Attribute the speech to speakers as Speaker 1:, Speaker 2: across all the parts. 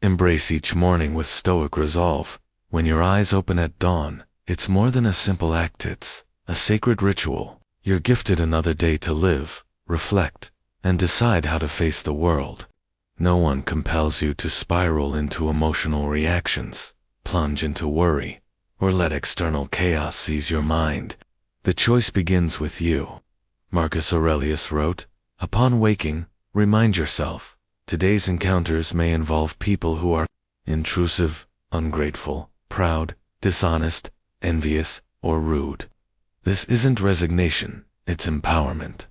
Speaker 1: Embrace each morning with stoic resolve. When your eyes open at dawn, it's more than a simple act, it's a sacred ritual. You're gifted another day to live, reflect, and decide how to face the world. No one compels you to spiral into emotional reactions, plunge into worry, or let external chaos seize your mind. The choice begins with you. Marcus Aurelius wrote, "Upon waking, remind yourself, today's encounters may involve people who are intrusive, ungrateful, proud, dishonest, envious, or rude." This isn't resignation, it's empowerment.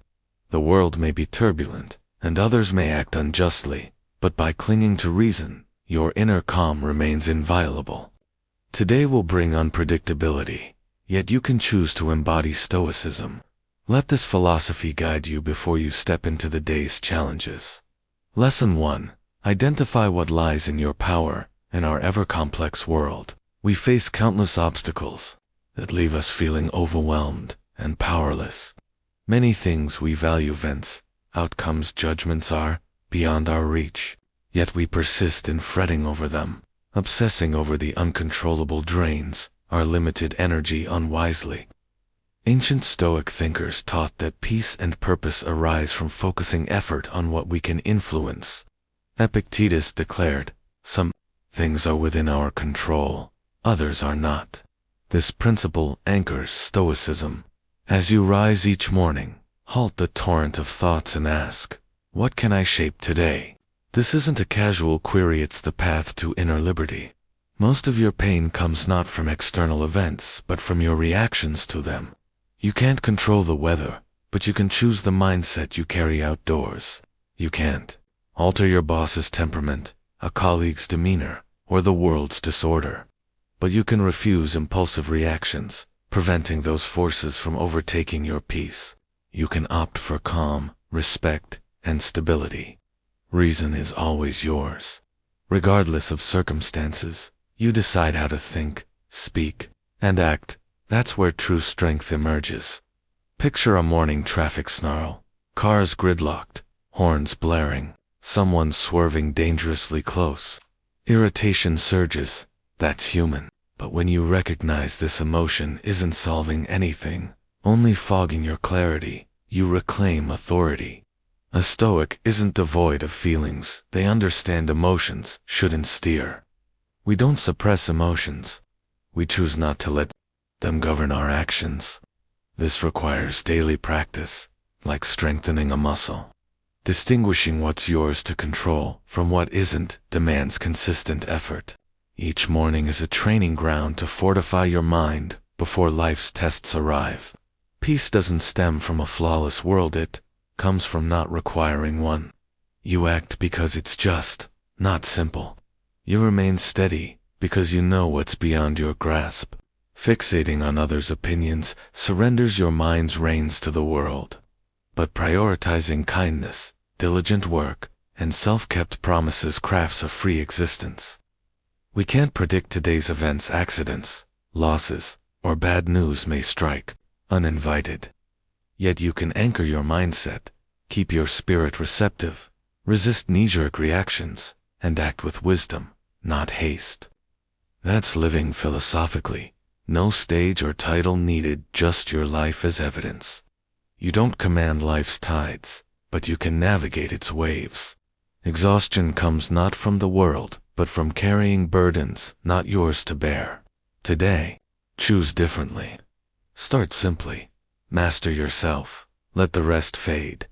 Speaker 1: The world may be turbulent, and others may act unjustly, but by clinging to reason, your inner calm remains inviolable. Today will bring unpredictability, yet you can choose to embody Stoicism. Let this philosophy guide you before you step into the day's challenges. Lesson 1. Identify what lies in your power. In our ever-complex world, we face countless obstacles that leave us feeling overwhelmed and powerless. Many things we value, events, outcomes, judgments are beyond our reach, yet we persist in fretting over them, obsessing over the uncontrollable drains our limited energy unwisely. Ancient Stoic thinkers taught that peace and purpose arise from focusing effort on what we can influence. Epictetus declared, "Some things are within our control, others are not." This principle anchors Stoicism. As you rise each morning, halt the torrent of thoughts and ask, what can I shape today? This isn't a casual query, it's the path to inner liberty. Most of your pain comes not from external events, but from your reactions to them. You can't control the weather, but you can choose the mindset you carry outdoors. You can't alter your boss's temperament, a colleague's demeanor, or the world's disorder. But you can refuse impulsive reactions, preventing those forces from overtaking your peace. You can opt for calm, respect, and stability. Reason is always yours. Regardless of circumstances, you decide how to think, speak, and act. That's where true strength emerges. Picture a morning traffic snarl, cars gridlocked, horns blaring, someone swerving dangerously close. Irritation surges. That's human. But when you recognize this emotion isn't solving anything, only fogging your clarity, you reclaim authority. A Stoic isn't devoid of feelings. They understand emotions shouldn't steer. We don't suppress emotions. We choose not to let them govern our actions. This requires daily practice, like strengthening a muscle. Distinguishing what's yours to control from what isn't demands consistent effort. Each morning is a training ground to fortify your mind before life's tests arrive. Peace doesn't stem from a flawless world, it comes from not requiring one. You act because it's just, not simple. You remain steady because you know what's beyond your grasp. Fixating on others' opinions surrenders your mind's reins to the world. But prioritizing kindness, diligent work, and self-kept promises crafts a free existence. We can't predict today's events. Accidents, losses, or bad news may strike uninvited. Yet you can anchor your mindset, keep your spirit receptive, resist knee-jerk reactions, and act with wisdom, not haste. That's living philosophically. No stage or title needed, just your life as evidence. You don't command life's tides, but you can navigate its waves. Exhaustion comes not from the world, but from carrying burdens not yours to bear. Today, choose differently. Start simply. Master yourself. Let the rest fade.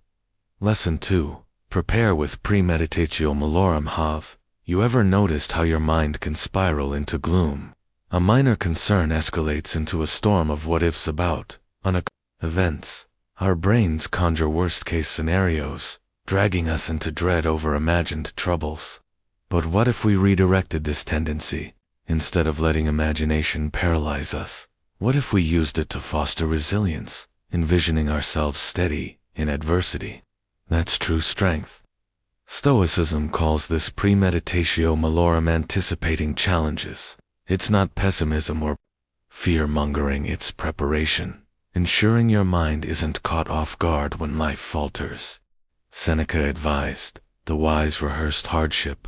Speaker 1: Lesson 2. Prepare with premeditatio, malorum. Have you ever noticed how your mind can spiral into gloom? A minor concern escalates into a storm of what-ifs about events. Our brains conjure worst-case scenarios, dragging us into dread over imagined troubles. But what if we redirected this tendency? Instead of letting imagination paralyze us, what if we used it to foster resilience, envisioning ourselves steady in adversity? That's true strength. Stoicism calls this premeditatio malorum, anticipating challenges. It's not pessimism or fear-mongering, it's preparation, ensuring your mind isn't caught off guard when life falters. Seneca advised, "The wise rehearsed hardship."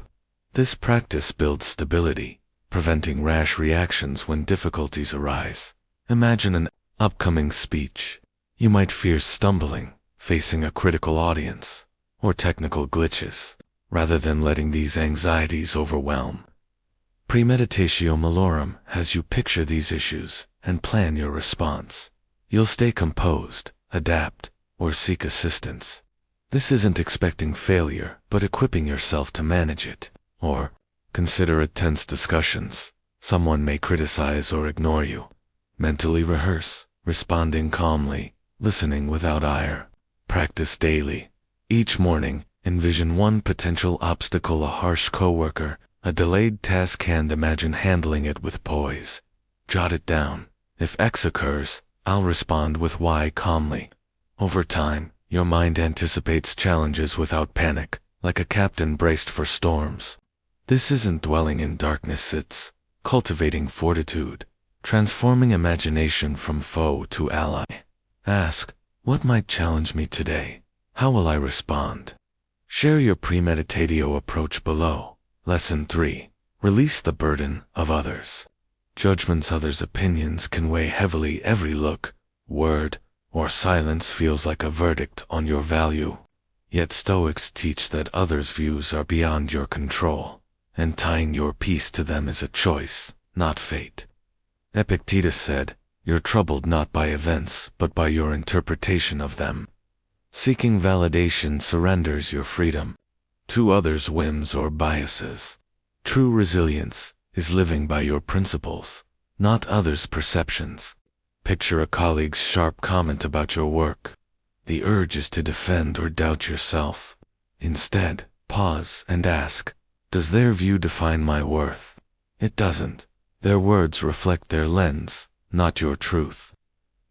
Speaker 1: This practice builds stability, preventing rash reactions when difficulties arise. Imagine an upcoming speech. You might fear stumbling, facing a critical audience, or technical glitches, rather than letting these anxieties overwhelm. Premeditatio malorum has you picture these issues and plan your response. You'll stay composed, adapt, or seek assistance. This isn't expecting failure, but equipping yourself to manage it. Or, consider tense discussions. Someone may criticize or ignore you. Mentally rehearse, responding calmly, listening without ire. Practice daily. Each morning, envision one potential obstacle: a harsh coworker, a delayed task, and imagine handling it with poise. Jot it down. If X occurs, I'll respond with Y calmly. Over time, your mind anticipates challenges without panic, like a captain braced for storms. This isn't dwelling in darkness, it's cultivating fortitude, transforming imagination from foe to ally. Ask, what might challenge me today? How will I respond? Share your premeditatio approach below. Lesson 3. Release the burden of others. Judgments, others' opinions can weigh heavily. Every look, word, or silence feels like a verdict on your value. Yet Stoics teach that others' views are beyond your control, and tying your peace to them is a choice, not fate. Epictetus said, "You're troubled not by events, but by your interpretation of them." Seeking validation surrenders your freedom to others' whims or biases. True resilience is living by your principles, not others' perceptions. Picture a colleague's sharp comment about your work. The urge is to defend or doubt yourself. Instead, pause and ask, does their view define my worth? It doesn't. Their words reflect their lens, not your truth.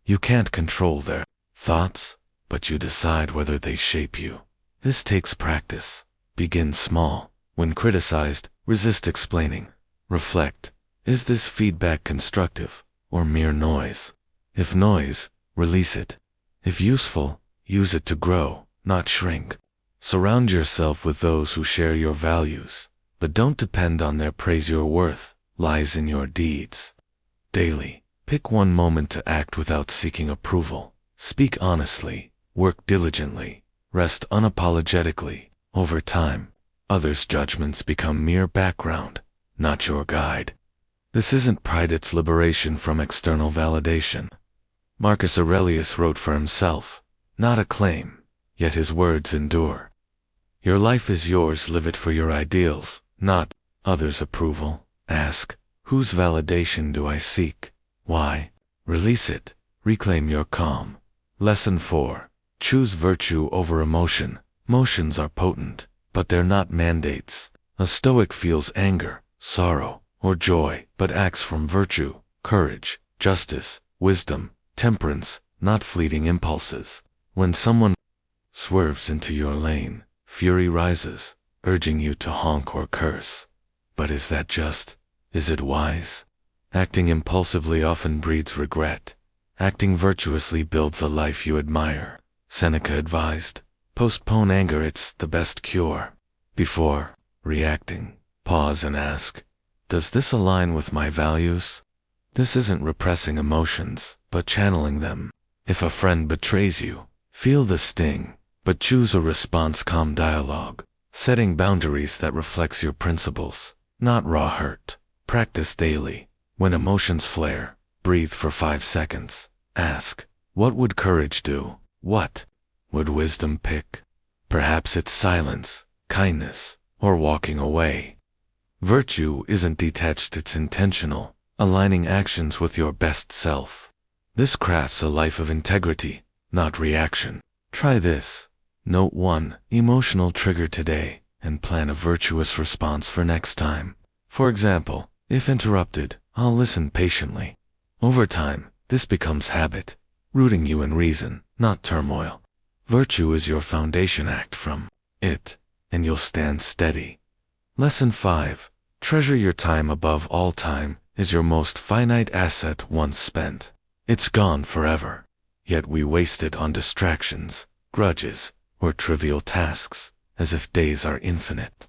Speaker 1: You can't control their thoughts, but you decide whether they shape you. This takes practice. Begin small. When criticized, resist explaining. Reflect. Is this feedback constructive or mere noise? If noise, release it. If useful, use it to grow, not shrink. Surround yourself with those who share your values, but don't depend on their praise. Your worth lies in your deeds. Daily, pick one moment to act without seeking approval. Speak honestly, work diligently, rest unapologetically. Over time, others' judgments become mere background, not your guide. This isn't pride, it's liberation from external validation. Marcus Aurelius wrote for himself, not acclaim, yet his words endure. Your life is yours, live it for your ideals, not others' approval. Ask, whose validation do I seek? Why? Release it. Reclaim your calm. Lesson 4. Choose virtue over emotion. Motions are potent, but they're not mandates. A Stoic feels anger, sorrow, or joy, but acts from virtue, courage, justice, wisdom, temperance, not fleeting impulses. When someone swerves into your lane, fury rises, urging you to honk or curse. But is that just? Is it wise? Acting impulsively often breeds regret. Acting virtuously builds a life you admire. Seneca advised, postpone anger, it's the best cure. Before reacting, pause and ask, does this align with my values? This isn't repressing emotions, but channeling them. If a friend betrays you, feel the sting, but choose a response. Calm dialogue, setting boundaries that reflects your principles, not raw hurt. Practice daily. When emotions flare, breathe for 5 seconds. Ask, what would courage do? What would wisdom pick? Perhaps it's silence, kindness, or walking away. Virtue isn't detached, it's intentional, aligning actions with your best self. This crafts a life of integrity, not reaction. Try this. Note 1 emotional trigger today, and plan a virtuous response for next time. For example, if interrupted, I'll listen patiently. Over time, this becomes habit, rooting you in reason, not turmoil. Virtue is your foundation. Act from it, and you'll stand steady. Lesson 5. Treasure your time above all. Time is your most finite asset. Once spent, it's gone forever. Yet we waste it on distractions, grudges, or trivial tasks, as if days are infinite.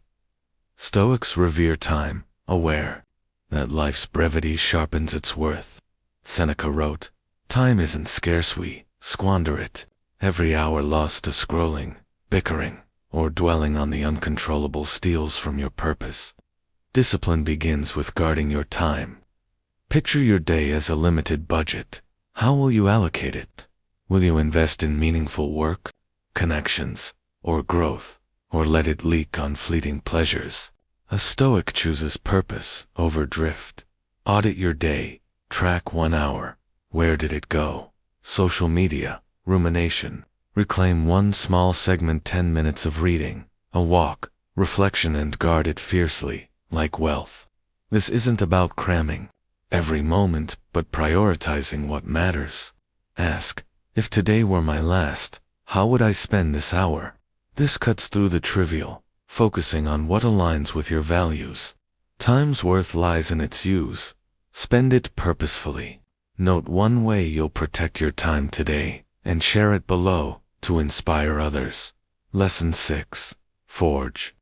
Speaker 1: Stoics revere time, aware that life's brevity sharpens its worth. Seneca wrote, "Time isn't scarce, we squander it. Every hour lost to scrolling, bickering, or dwelling on the uncontrollable steals from your purpose." Discipline begins with guarding your time. Picture your day as a limited budget. How will you allocate it? Will you invest in meaningful work, connections, or growth, or let it leak on fleeting pleasures? A Stoic chooses purpose over drift. Audit your day. Track 1 hour. Where did it go? Social media, rumination. Reclaim one small segment, 10 minutes of reading, a walk, reflection, and guard it fiercely, like wealth. This isn't about cramming every moment, but prioritizing what matters. Ask, if today were my last, how would I spend this hour? This cuts through the trivial, focusing on what aligns with your values. Time's worth lies in its use. Spend it purposefully. Note one way you'll protect your time today, and share it below to inspire others. Lesson 6. Forge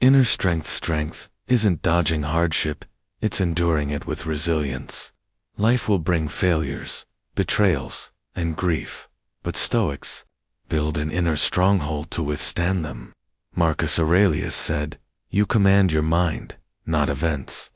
Speaker 1: inner strength. Strength isn't dodging hardship, it's enduring it with resilience. Life will bring failures, betrayals, and grief, but Stoics build an inner stronghold to withstand them. Marcus Aurelius said, "You command your mind, not events."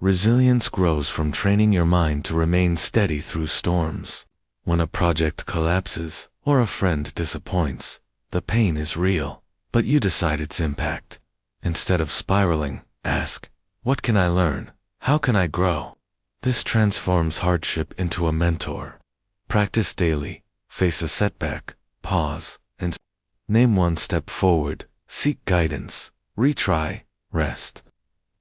Speaker 1: Resilience grows from training your mind to remain steady through storms. When a project collapses, or a friend disappoints, the pain is real, but you decide its impact. Instead of spiraling, ask, what can I learn? How can I grow? This transforms hardship into a mentor. Practice daily, face a setback, pause, and name one step forward, seek guidance, retry, rest.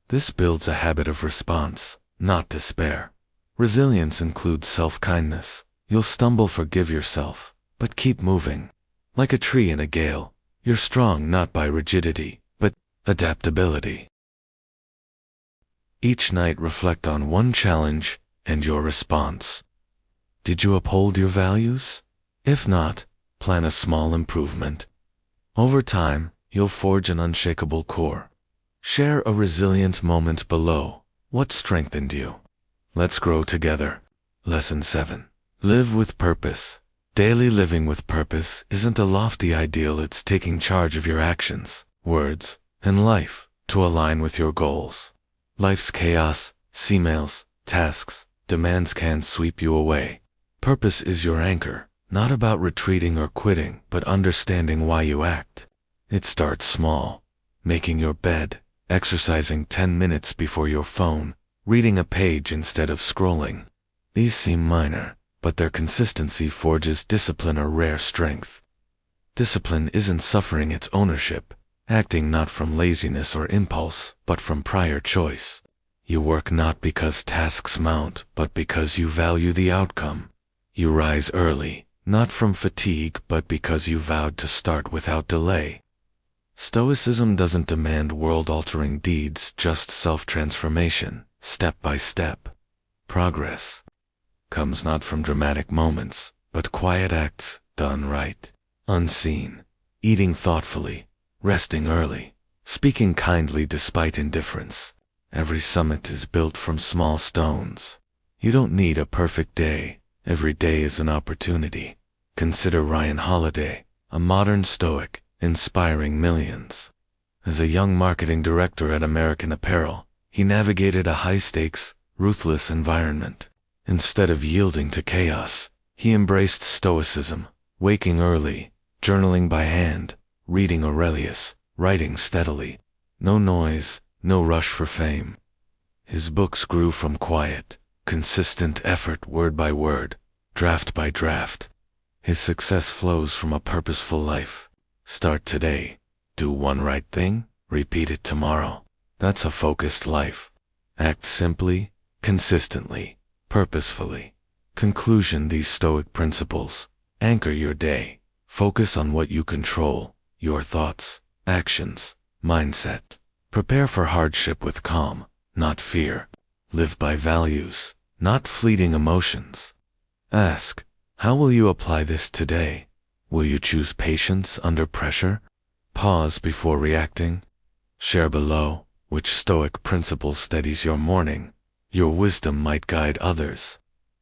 Speaker 1: This builds a habit of response, not despair. Resilience includes self-kindness. You'll stumble, forgive yourself, but keep moving. Like a tree in a gale, you're strong not by rigidity, but adaptability. Each night reflect on one challenge and your response. Did you uphold your values? If not, plan a small improvement. Over time, you'll forge an unshakable core. Share a resilient moment below. What strengthened you? Let's grow together. Lesson 7. Live with purpose. Daily living with purpose isn't a lofty ideal, it's taking charge of your actions, words, and life to align with your goals. Life's chaos, emails, tasks, demands can sweep you away. Purpose is your anchor, not about retreating or quitting, but understanding why you act. It starts small, making your bed, exercising 10 minutes before your phone, reading a page instead of scrolling. These seem minor, but their consistency forges discipline or rare strength. Discipline isn't suffering, it's ownership, acting not from laziness or impulse, but from prior choice. You work not because tasks mount, but because you value the outcome. You rise early, not from fatigue, but because you vowed to start without delay. Stoicism doesn't demand world-altering deeds, just self-transformation, step by step. Progress comes not from dramatic moments, but quiet acts done right, unseen, eating thoughtfully, resting early, speaking kindly despite indifference. Every summit is built from small stones. You don't need a perfect day. Every day is an opportunity. Consider Ryan Holiday, a modern Stoic, inspiring millions. As a young marketing director at American Apparel, he navigated a high-stakes, ruthless environment. Instead of yielding to chaos, he embraced Stoicism, waking early, journaling by hand, reading Aurelius, writing steadily. No noise, no rush for fame. His books grew from quiet, consistent effort, word by word, draft by draft. His success flows from a purposeful life. Start today. Do one right thing, repeat it tomorrow. That's a focused life. Act simply, consistently, purposefully. Conclusion: these Stoic principles anchor your day. Focus on what you control, your thoughts, actions, mindset. Prepare for hardship with calm, not fear. Live by values, not fleeting emotions. Ask, how will you apply this today? Will you choose patience under pressure? Pause before reacting. Share below, which Stoic principle steadies your morning, your wisdom might guide others.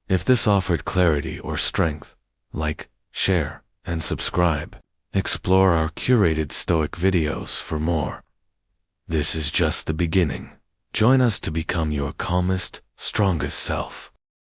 Speaker 1: If this offered clarity or strength, like, share, and subscribe. Explore our curated Stoic videos for more. This is just the beginning. Join us to become your calmest, strongest self.